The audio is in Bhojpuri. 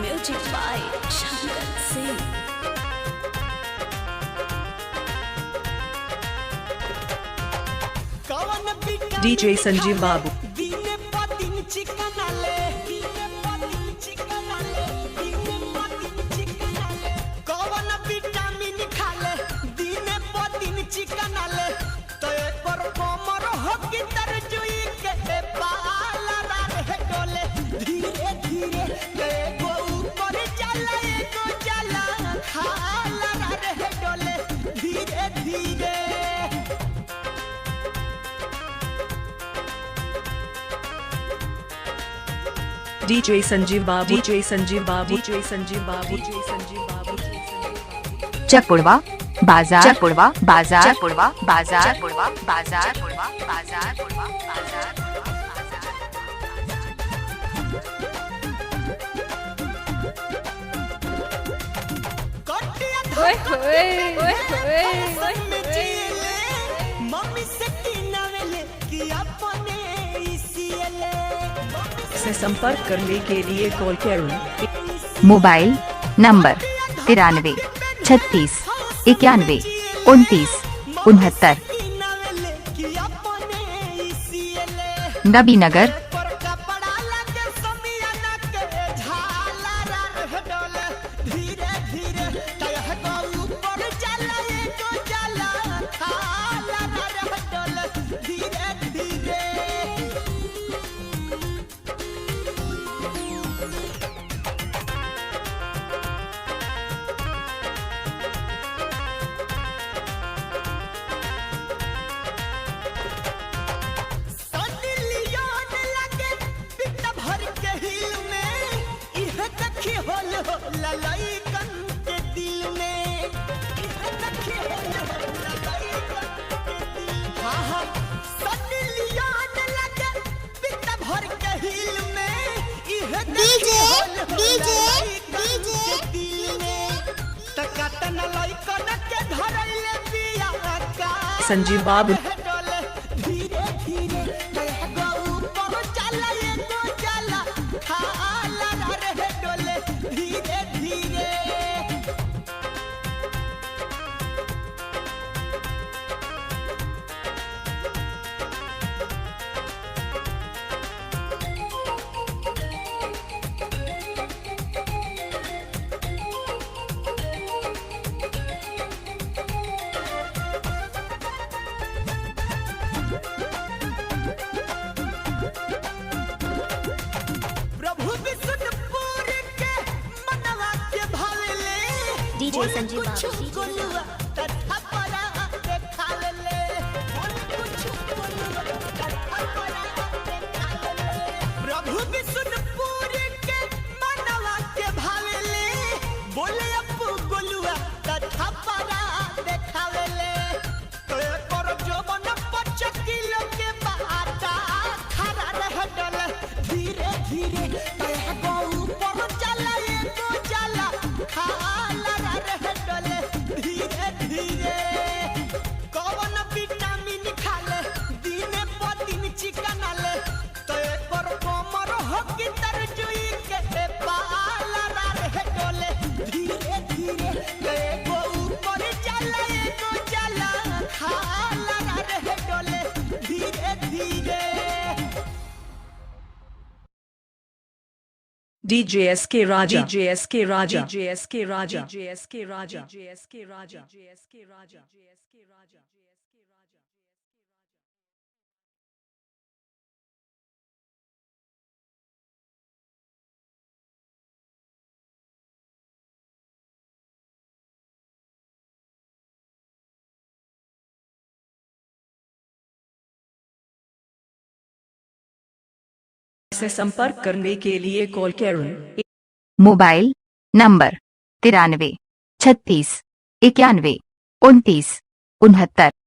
Music by Shankar Singh. DJ Sanjeev Babu. DJ Sanjeev Babu. DJ Sanjeev Babu. DJ Sanjeev Babu. DJ Sanjeev Babu. चकपुड़वा बाजार चकपुड़वा बाजार पुड़वा बाजार पुड़वा बाजार पुड़वा बाजार पुड़वा बाजार से संपर्क करने के लिए कॉल करें। मोबाइल नंबर 93 36 91 29 69 नबीनगर संजीव बाबू। DJ Sanjeev Babu. DJ SK Raja. DJ SK Raja. DJ SK Raja. DJ SK Raja. DJ SK Raja. DJ SK Raja. DJ SK Raja. से संपर्क करने के लिए कॉल करें। Mobile number 93 36 91 29 69